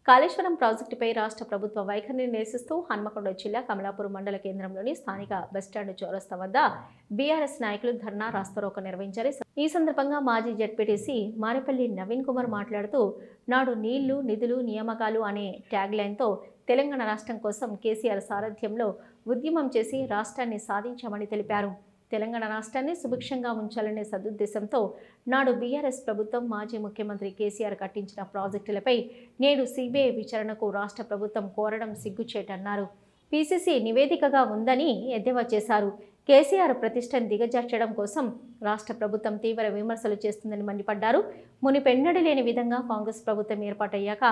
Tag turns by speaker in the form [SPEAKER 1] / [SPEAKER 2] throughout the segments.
[SPEAKER 1] కాళేశ్వరం ప్రాజెక్టుపై రాష్ట్ర ప్రభుత్వ వైఖరిని నిరసిస్తూ హన్మకొండ జిల్లా కమలాపూర్ మండల కేంద్రంలోని స్థానిక బస్టాండ్ చౌరస్తా వద్ద బీఆర్ఎస్ నాయకులు ధర్నా రాస్తారోకో నిర్వహించారు. ఈ సందర్భంగా మాజీ జెడ్పీటీసీ మారేపల్లి నవీన్ కుమార్ మాట్లాడుతూ నాడు నీళ్లు నిధులు నియామకాలు అనే ట్యాగ్ లైన్తో తెలంగాణ రాష్ట్రం కోసం కేసీఆర్ సారథ్యంలో ఉద్యమం చేసి రాష్ట్రాన్ని సాధించామని తెలిపారు. తెలంగాణ రాష్ట్రాన్ని సుభిక్షంగా ఉంచాలనే సదుద్దేశంతో నాడు బీఆర్ఎస్ ప్రభుత్వం మాజీ ముఖ్యమంత్రి కేసీఆర్ కట్టించిన ప్రాజెక్టులపై నేడు సిబిఐ విచారణకు రాష్ట్ర ప్రభుత్వం కోరడం సిగ్గుచేటన్నారు. పీసీసీ నివేదికగా ఉందని ఎద్దేవా చేశారు. కేసీఆర్ ప్రతిష్టను దిగజార్చడం కోసం రాష్ట్ర ప్రభుత్వం తీవ్ర విమర్శలు చేస్తుందని మండిపడ్డారు. మునిపెన్నడూ లేని విధంగా కాంగ్రెస్ ప్రభుత్వం ఏర్పాటయ్యాక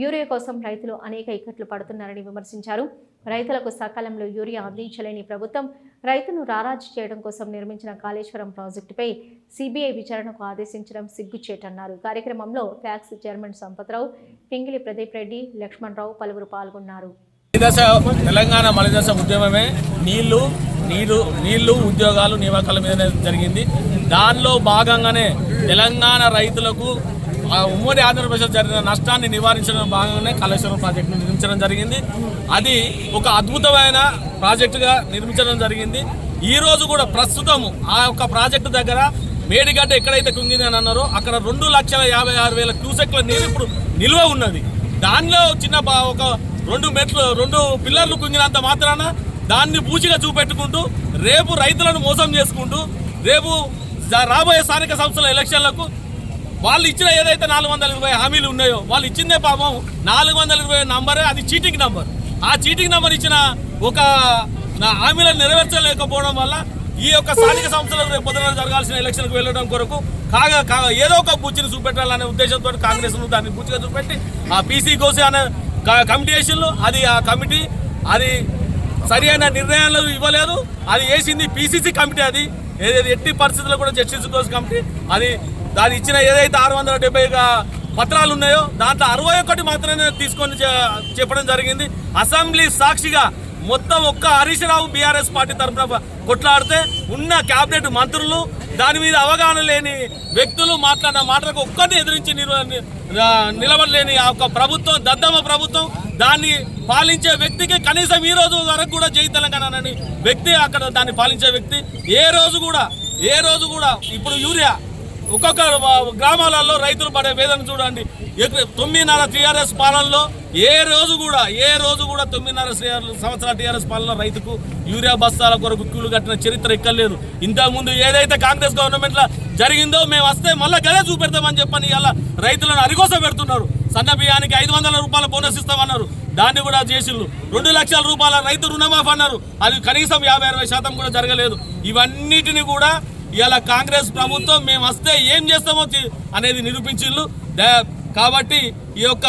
[SPEAKER 1] యూరియా కోసం రైతులు అనేక ఇక్కట్లు పడుతున్నారని విమర్శించారు. రైతులకు సకాలంలో యూరియా అందించలేని ప్రభుత్వం రైతును రారాజు చేయడం కోసం నిర్మించిన కాళేశ్వరం ప్రాజెక్టుపై సిబిఐ విచారణకు ఆదేశించడం సిగ్గుచేటన్నారు. కార్యక్రమంలో ఫ్యాక్స్ చైర్మన్ సంపత్రావు, పింగిలి ప్రదీప్ రెడ్డి, లక్ష్మణరావు పలువురు పాల్గొన్నారు.
[SPEAKER 2] తెలంగాణ మలిదశ ఉద్యమమే నీళ్లు ఉద్యోగాలు నియామకాల మీద జరిగింది. దానిలో భాగంగానే తెలంగాణ రైతులకు ఉమ్మడి ఆంధ్రప్రదేశ్ జరిగిన నష్టాన్ని నివారించడం భాగంగానే కాళేశ్వరం ప్రాజెక్టును నిర్మించడం జరిగింది. అది ఒక అద్భుతమైన ప్రాజెక్టుగా నిర్మించడం జరిగింది. ఈ రోజు కూడా ప్రస్తుతం ఆ యొక్క ప్రాజెక్టు దగ్గర మేడిగడ్డ ఎక్కడైతే కుంగిందని అన్నారో అక్కడ 2,56,000 క్యూసెక్ల నీరు ఇప్పుడు నిల్వ ఉన్నది. దానిలో చిన్న ఒక 2 పిల్లర్లు కుంగినంత మాత్రాన దాన్ని పూచిగా చూపెట్టుకుంటూ రేపు రైతులను మోసం చేసుకుంటూ రేపు రాబోయే స్థానిక సంస్థల ఎలక్షన్లకు వాళ్ళు ఇచ్చిన ఏదైతే 420 హామీలు ఉన్నాయో వాళ్ళు ఇచ్చిందే పాపం 420 నంబరే, అది చీటింగ్ నంబర్. ఆ చీటింగ్ నంబర్ ఇచ్చిన ఒక హామీలను నెరవేర్చలేకపోవడం వల్ల ఈ యొక్క స్థానిక సంస్థలకు రేపు పొద్దున జరగాల్సిన ఎలక్షన్కు వెళ్ళడం కొరకు ఏదో ఒక బుచ్చిని చూపెట్టాలనే ఉద్దేశంతో కాంగ్రెస్ దాన్ని బుచ్చిగా చూపెట్టి ఆ పీసీ కోసి అనే కమిటీ వేసిండ్రు. అది ఆ కమిటీ అది సరి అయిన నిర్ణయాలు ఇవ్వలేదు. అది వేసింది పీసీసీ కమిటీ. అది ఏదైతే ఎట్టి పరిస్థితుల్లో కూడా జస్టిస్ కోసి కమిటీ దాని ఇచ్చిన ఏదైతే 670 పత్రాలు ఉన్నాయో దాంట్లో 61 మాత్రమే తీసుకొని చెప్పడం జరిగింది. అసెంబ్లీ సాక్షిగా మొత్తం ఒక్క హరీష్ రావు బీఆర్ఎస్ పార్టీ తరఫున కొట్లాడితే ఉన్న క్యాబినెట్ మంత్రులు దాని మీద అవగాహన లేని వ్యక్తులు మాట్లాడిన మాటలకు ఒక్కటి ఎదిరించి నిలబడలేని ఆ యొక్క ప్రభుత్వం, దద్దమ్మ ప్రభుత్వం, దాన్ని పాలించే వ్యక్తికి కనీసం ఈ రోజు వరకు కూడా జై తెలంగాణ అనే వ్యక్తి అక్కడ దాన్ని పాలించే వ్యక్తి ఏ రోజు కూడా ఇప్పుడు యూరియా ఒక్కొక్క గ్రామాలలో రైతులు పడే వేదన చూడండి. 9.5 టీఆర్ఎస్ పాలనలో ఏ రోజు కూడా 9.5 సంవత్సరాల టీఆర్ఎస్ పాలనలో రైతుకు యూరియా బస్తాల కొరకు క్యూలు కట్టిన చరిత్ర ఎక్కలేదు. ఇంతకుముందు ఏదైతే కాంగ్రెస్ గవర్నమెంట్లో జరిగిందో మేము వస్తే మళ్ళీ గదే చూపెడతామని చెప్పని ఇలా రైతులను అరికోస పెడుతున్నారు. సన్న బియ్యానికి 500 రూపాయల బోనస్ ఇస్తామన్నారు, దాన్ని కూడా చేసిళ్ళు. 2 లక్షల రూపాయల రైతు రుణమాఫీ అన్నారు, అది కనీసం 50-60% కూడా జరగలేదు. ఇవన్నిటిని కూడా ఇలా కాంగ్రెస్ ప్రభుత్వం మేము వస్తే ఏం చేస్తామో అనేది నిరూపించిళ్ళు. కాబట్టి ఈ యొక్క